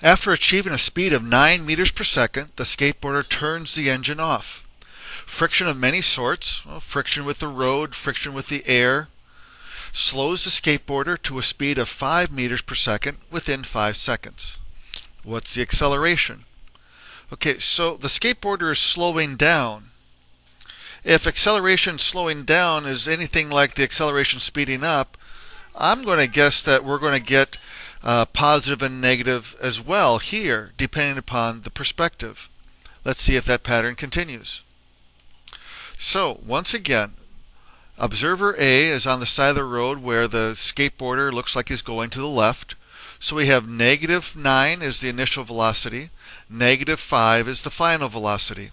After achieving a speed of 9 meters per second, the skateboarder turns the engine off. Friction of many sorts, friction with the road, friction with the air, slows the skateboarder to a speed of 5 meters per second within 5 seconds. What's the acceleration? Okay, so the skateboarder is slowing down. If acceleration slowing down is anything like the acceleration speeding up, I'm going to guess that we're going to get positive and negative as well here, depending upon the perspective. Let's see if that pattern continues. So, once again, observer A is on the side of the road where the skateboarder looks like he's going to the left. So we have -9 is the initial velocity, -5 is the final velocity.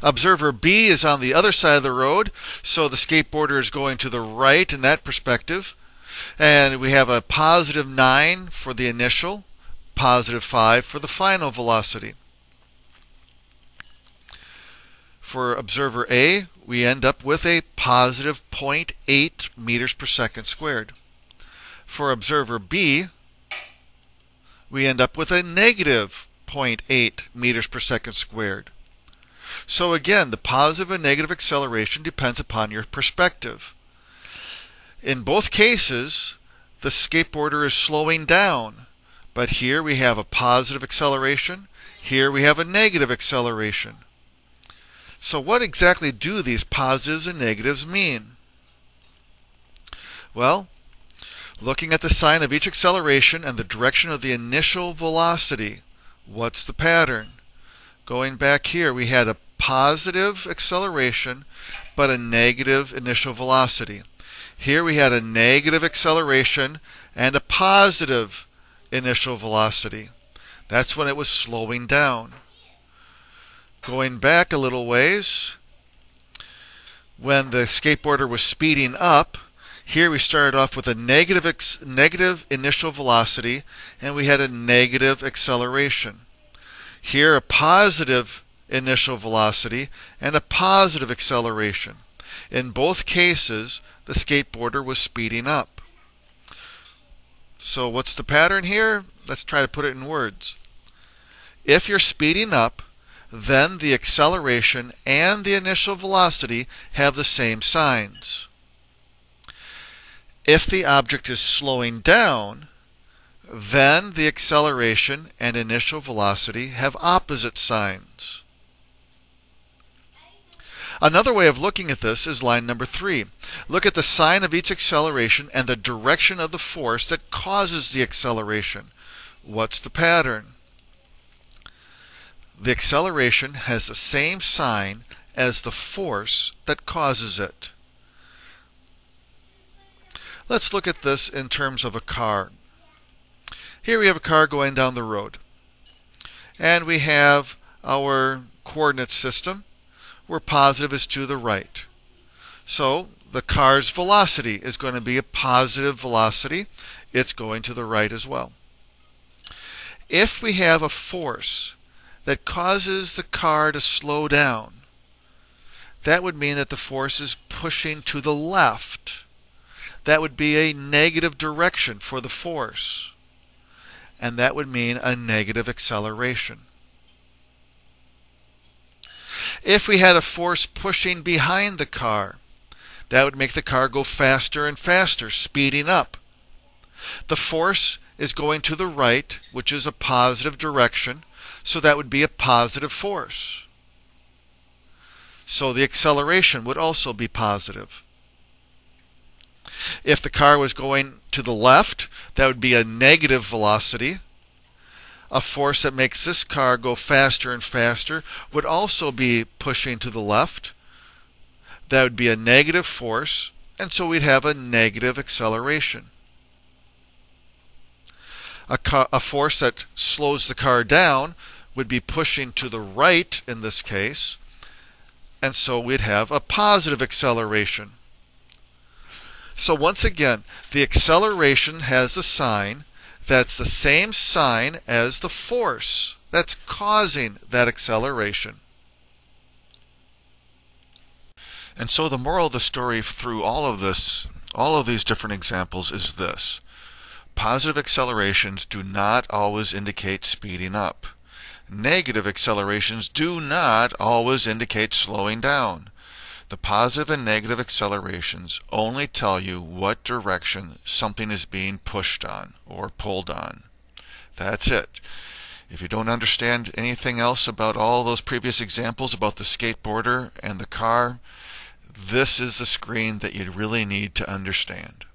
Observer B is on the other side of the road, so the skateboarder is going to the right in that perspective. And we have a +9 for the initial, +5 for the final velocity. For observer A, we end up with a positive 0.8 meters per second squared. For observer B, we end up with a negative 0.8 meters per second squared. So again, the positive and negative acceleration depends upon your perspective. In both cases, the skateboarder is slowing down. But here we have a positive acceleration. Here we have a negative acceleration. So what exactly do these positives and negatives mean? Well, looking at the sign of each acceleration and the direction of the initial velocity, what's the pattern? Going back here, we had a positive acceleration but a negative initial velocity. Here we had a negative acceleration and a positive initial velocity. That's when it was slowing down. Going back a little ways, when the skateboarder was speeding up, here we started off with a negative initial velocity and we had a negative acceleration. Here a positive initial velocity and a positive acceleration. In both cases, the skateboarder was speeding up. So what's the pattern here? Let's try to put it in words. If you're speeding up, then the acceleration and the initial velocity have the same signs. If the object is slowing down, then the acceleration and initial velocity have opposite signs. Another way of looking at this is line number 3. Look at the sign of each acceleration and the direction of the force that causes the acceleration. What's the pattern? The acceleration has the same sign as the force that causes it. Let's look at this in terms of a car. Here we have a car going down the road. And we have our coordinate system where positive is to the right. So the car's velocity is going to be a positive velocity. It's going to the right as well. If we have a force that causes the car to slow down, that would mean that the force is pushing to the left. That would be a negative direction for the force. And that would mean a negative acceleration. If we had a force pushing behind the car, that would make the car go faster and faster, speeding up. The force is going to the right, which is a positive direction, so that would be a positive force. So the acceleration would also be positive. If the car was going to the left, that would be a negative velocity. A force that makes this car go faster and faster would also be pushing to the left. That would be a negative force, and so we'd have a negative acceleration. A force that slows the car down would be pushing to the right in this case, and so we'd have a positive acceleration. So once again, the acceleration has a sign that's the same sign as the force that's causing that acceleration. And so the moral of the story through all of these different examples is this. Positive accelerations do not always indicate speeding up. Negative accelerations do not always indicate slowing down. The positive and negative accelerations only tell you what direction something is being pushed on or pulled on. That's it. If you don't understand anything else about all those previous examples about the skateboarder and the car, this is the screen that you really need to understand.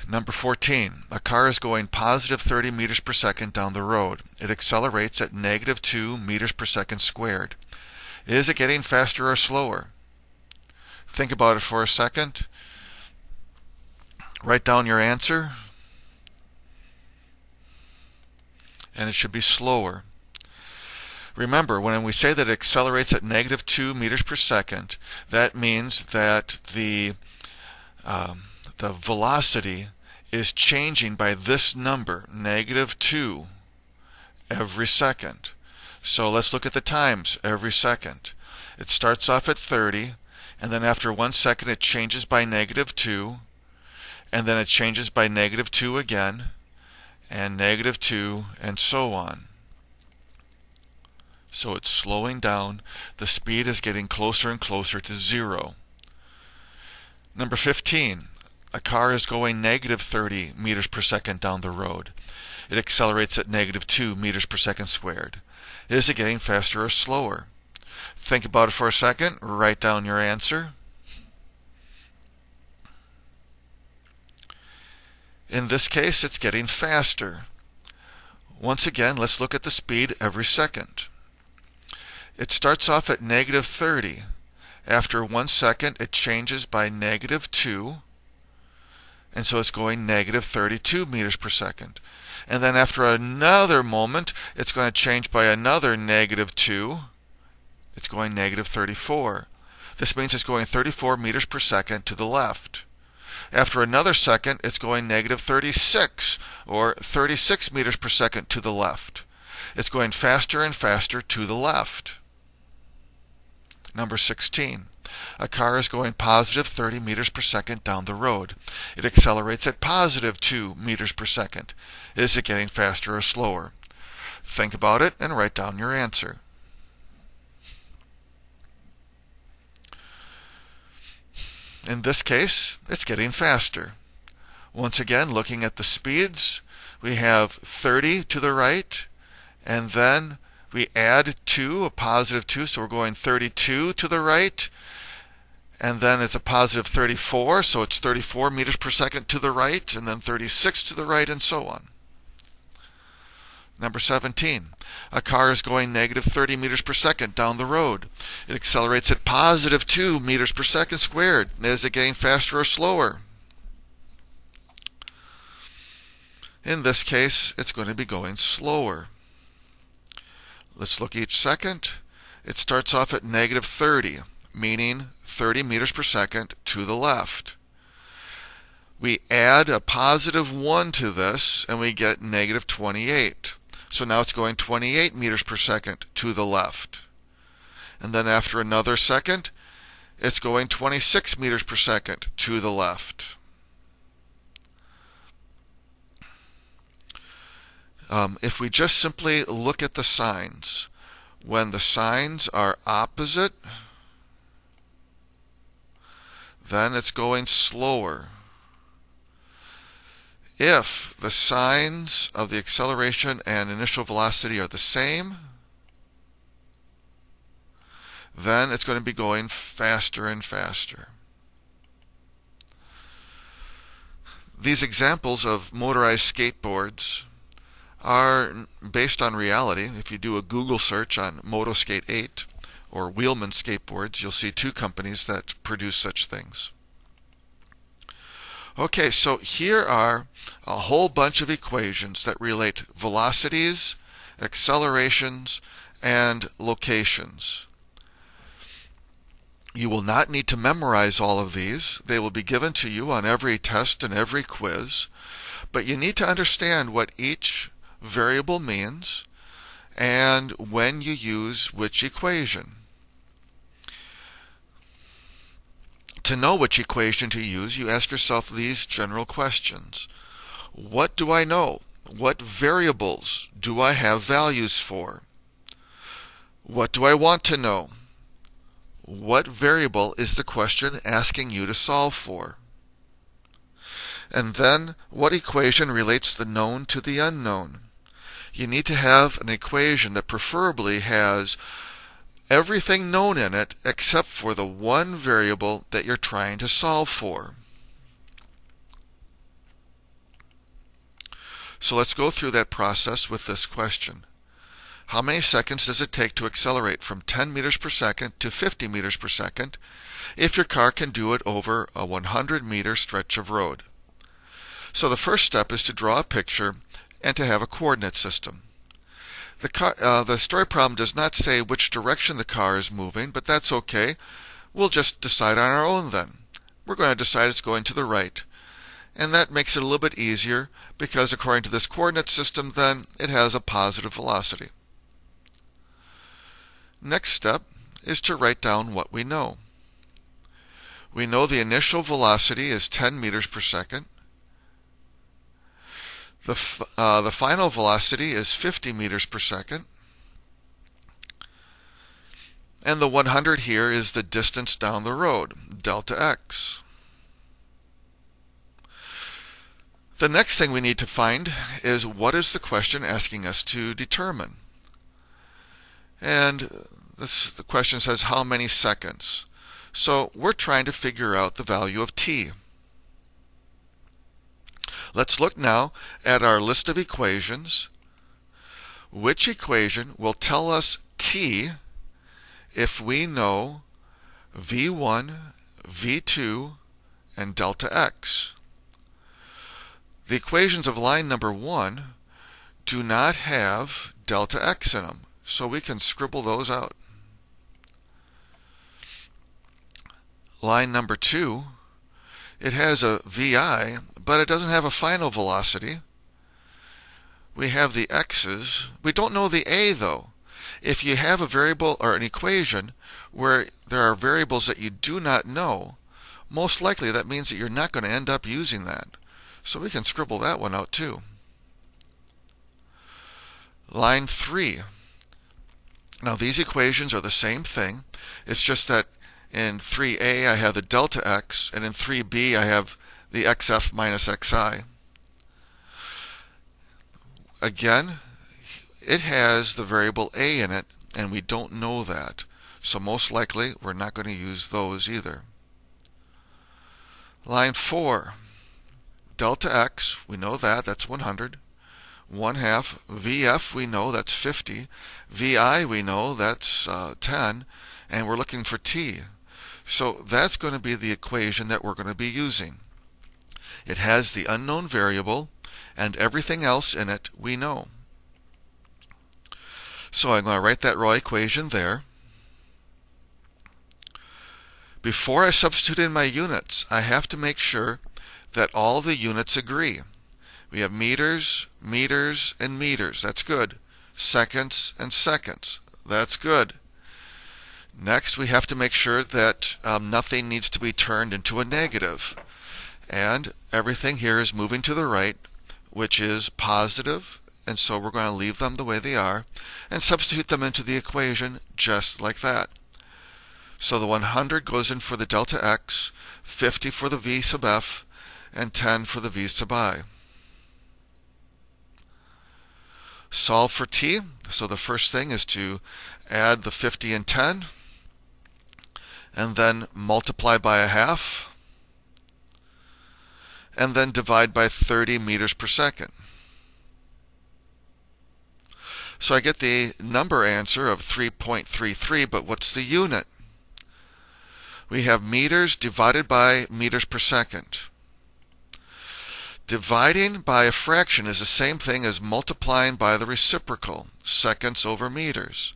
Number 14. A car is going positive 30 meters per second down the road. It accelerates at negative 2 meters per second squared. Is it getting faster or slower? Think about it for a second. Write down your answer. And it should be slower. Remember, when we say that it accelerates at negative 2 meters per second, that means that the velocity is changing by this number, negative 2, every second. So let's look at the times every second. It starts off at 30, and then after 1 second it changes by negative 2, and then it changes by negative 2 again, and negative 2, and so on. So it's slowing down. The speed is getting closer and closer to 0. Number 15. A car is going negative 30 meters per second down the road. It accelerates at negative 2 meters per second squared. Is it getting faster or slower? Think about it for a second. Write down your answer. In this case, it's getting faster. Once again, let's look at the speed every second. It starts off at negative 30. After 1 second, it changes by negative 2. And so it's going negative 32 meters per second. And then after another moment, it's going to change by another negative 2. It's going negative 34. This means it's going 34 meters per second to the left. After another second, it's going negative 36, or 36 meters per second to the left. It's going faster and faster to the left. Number 16. A car is going positive 30 meters per second down the road. It accelerates at positive 2 meters per second. Is it getting faster or slower? Think about it and write down your answer. In this case, it's getting faster. Once again, looking at the speeds, we have 30 to the right, and then we add 2, a positive 2, so we're going 32 to the right, and then it's a positive 34, so it's 34 meters per second to the right, and then 36 to the right, and so on. Number 17. A car is going negative 30 meters per second down the road. It accelerates at positive 2 meters per second squared. Is it getting faster or slower? In this case, it's going to be going slower. Let's look each second. It starts off at negative 30, meaning 30 meters per second to the left. We add a positive 1 to this, and we get negative 28. So now it's going 28 meters per second to the left. And then after another second, it's going 26 meters per second to the left. If we just simply look at the signs, when the signs are opposite, then it's going slower. If the signs of the acceleration and initial velocity are the same, then it's going to be going faster and faster. These examples of motorized skateboards are based on reality. If you do a Google search on Motoskate 8 or Wheelman skateboards, you'll see 2 companies that produce such things. Okay, so here are a whole bunch of equations that relate velocities, accelerations, and locations. You will not need to memorize all of these. They will be given to you on every test and every quiz. But you need to understand what each variable means and when you use which equation. To know which equation to use, you ask yourself these general questions. What do I know? What variables do I have values for? What do I want to know? What variable is the question asking you to solve for? And then, what equation relates the known to the unknown? You need to have an equation that preferably has everything known in it except for the one variable that you're trying to solve for. So let's go through that process with this question. How many seconds does it take to accelerate from 10 meters per second to 50 meters per second if your car can do it over a 100-meter stretch of road? So the first step is to draw a picture and to have a coordinate system. The story problem does not say which direction the car is moving, but that's okay. We'll just decide on our own then. We're going to decide it's going to the right. And that makes it a little bit easier because according to this coordinate system then, it has a positive velocity. Next step is to write down what we know. We know the initial velocity is 10 meters per second. The final velocity is 50 meters per second. And the 100 here is the distance down the road, delta x. The next thing we need to find is what is the question asking us to determine. And the question says how many seconds. So we're trying to figure out the value of t. Let's look now at our list of equations. Which equation will tell us t if we know v1, v2, and delta x? The equations of line number 1 do not have delta x in them, so we can scribble those out. Line number 2, it has a vi, but it doesn't have a final velocity. We have the x's. We don't know the a, though. If you have a variable or an equation where there are variables that you do not know, most likely that means that you're not going to end up using that. So we can scribble that one out too. Line 3. Now these equations are the same thing. It's just that in 3a I have the delta x, and in 3b I have the xf minus xi. Again, it has the variable a in it, and we don't know that. So most likely we're not going to use those either. Line 4. Delta x, we know that, that's 100. 1/2. Vf, we know that's 50. Vi, we know that's 10. And we're looking for t. So that's going to be the equation that we're going to be using. It has the unknown variable, and everything else in it we know. So I'm going to write that raw equation there. Before I substitute in my units, I have to make sure that all the units agree. We have meters, meters, and meters. That's good. Seconds and seconds. That's good. Next, we have to make sure that nothing needs to be turned into a negative. And everything here is moving to the right, which is positive, and so we're going to leave them the way they are and substitute them into the equation just like that. So the 100 goes in for the delta x, 50 for the v sub f, and 10 for the v sub I. Solve for t. So the first thing is to add the 50 and 10, and then multiply by 1/2, and then divide by 30 meters per second. So I get the number answer of 3.33, but what's the unit? We have meters divided by meters per second. Dividing by a fraction is the same thing as multiplying by the reciprocal, seconds over meters.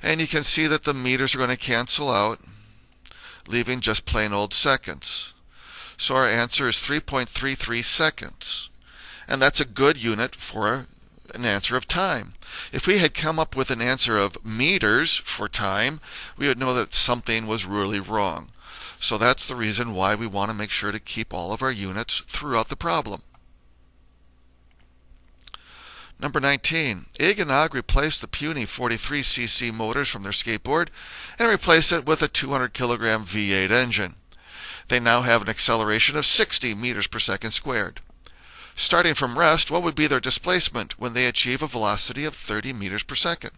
And you can see that the meters are going to cancel out, leaving just plain old seconds. So our answer is 3.33 seconds. And that's a good unit for an answer of time. If we had come up with an answer of meters for time, we would know that something was really wrong. So that's the reason why we want to make sure to keep all of our units throughout the problem. Number 19, Ig and Og replaced the puny 43cc motors from their skateboard and replaced it with a 200 kilogram V8 engine. They now have an acceleration of 60 meters per second squared. Starting from rest, what would be their displacement when they achieve a velocity of 30 meters per second?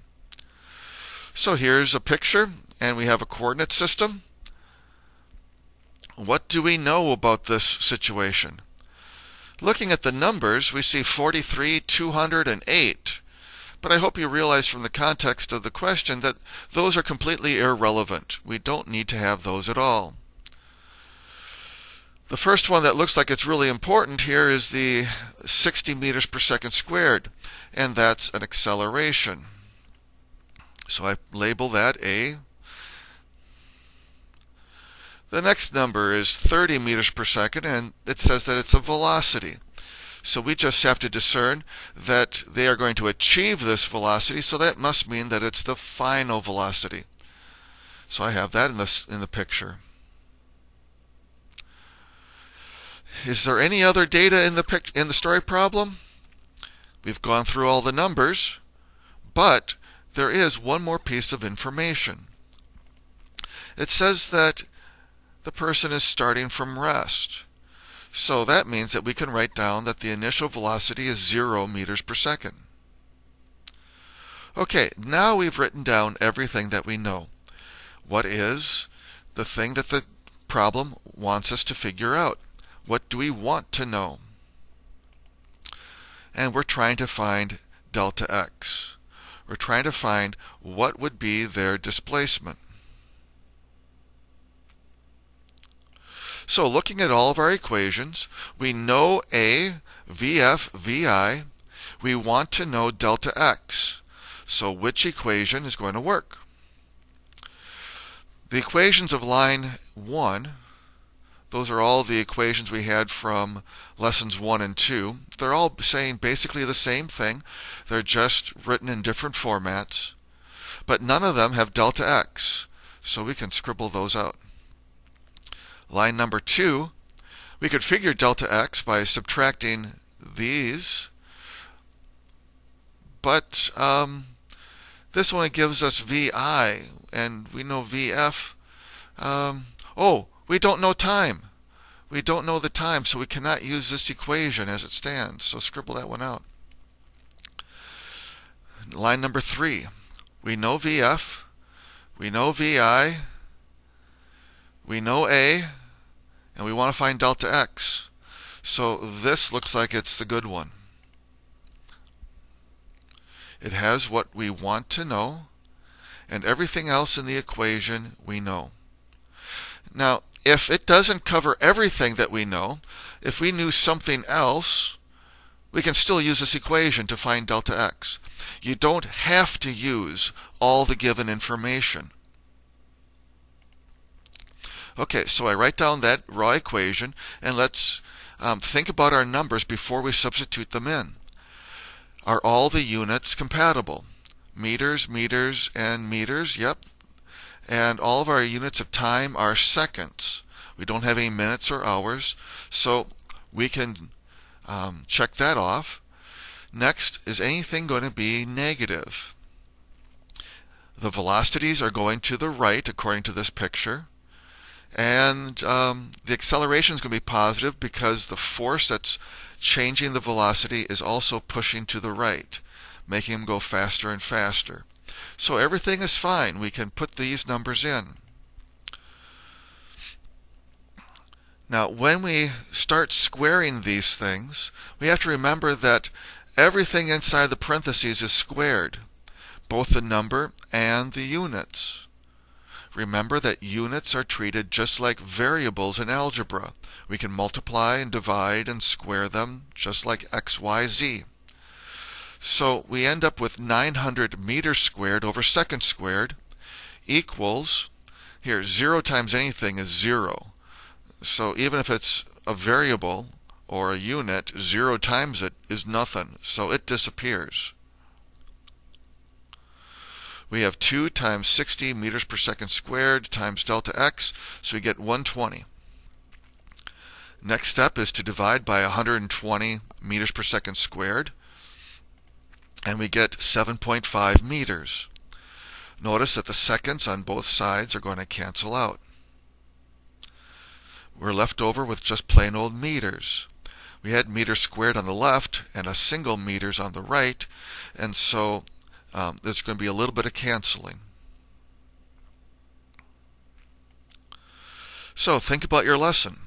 So here's a picture, and we have a coordinate system. What do we know about this situation? Looking at the numbers, we see 43, 200, and 8. But I hope you realize from the context of the question that those are completely irrelevant. We don't need to have those at all. The first one that looks like it's really important here is the 60 meters per second squared, and that's an acceleration. So I label that A. The next number is 30 meters per second, and it says that it's a velocity. So we just have to discern that they are going to achieve this velocity, so that must mean that it's the final velocity. So I have that in the picture. Is there any other data in the story problem? We've gone through all the numbers, but there is one more piece of information. It says that the person is starting from rest. So that means that we can write down that the initial velocity is 0 meters per second. Okay, now we've written down everything that we know. What is the thing that the problem wants us to figure out? What do we want to know? And we're trying to find delta x. We're trying to find what would be their displacement. So looking at all of our equations, we know A, VF, VI. We want to know delta x. So which equation is going to work? The equations of line 1, those are all the equations we had from lessons 1 and 2. They're all saying basically the same thing. They're just written in different formats. But none of them have delta x. So we can scribble those out. Line number 2, we could figure delta x by subtracting these, but this only gives us vi, and we know vf. We don't know time. We don't know the time, so we cannot use this equation as it stands, so scribble that one out. Line number 3, we know vf, we know vi, we know a, and we want to find delta x. So this looks like it's the good one. It has what we want to know, and everything else in the equation we know. Now, if it doesn't cover everything that we know, if we knew something else, we can still use this equation to find delta x. You don't have to use all the given information. Okay, so I write down that raw equation, and let's think about our numbers before we substitute them in. Are all the units compatible? Meters, meters, and meters, yep. And all of our units of time are seconds. We don't have any minutes or hours, so we can check that off. Next, is anything going to be negative? The velocities are going to the right according to this picture. And the acceleration is going to be positive because the force that's changing the velocity is also pushing to the right, making them go faster and faster. So everything is fine. We can put these numbers in. Now, when we start squaring these things, we have to remember that everything inside the parentheses is squared, both the number and the units. Remember that units are treated just like variables in algebra. We can multiply and divide and square them just like x, y, z. So we end up with 900 meters squared over seconds squared equals, here, 0 times anything is 0. So even if it's a variable or a unit, 0 times it is nothing. So it disappears. We have 2 times 60 meters per second squared times delta x, so we get 120. Next step is to divide by 120 meters per second squared, and we get 7.5 meters. Notice that the seconds on both sides are going to cancel out. We're left over with just plain old meters. We had meters squared on the left and a single meters on the right, and so there's going to be a little bit of canceling. So think about your lesson.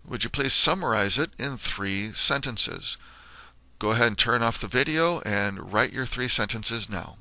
Would you please summarize it in 3 sentences? Go ahead and turn off the video and write your 3 sentences now.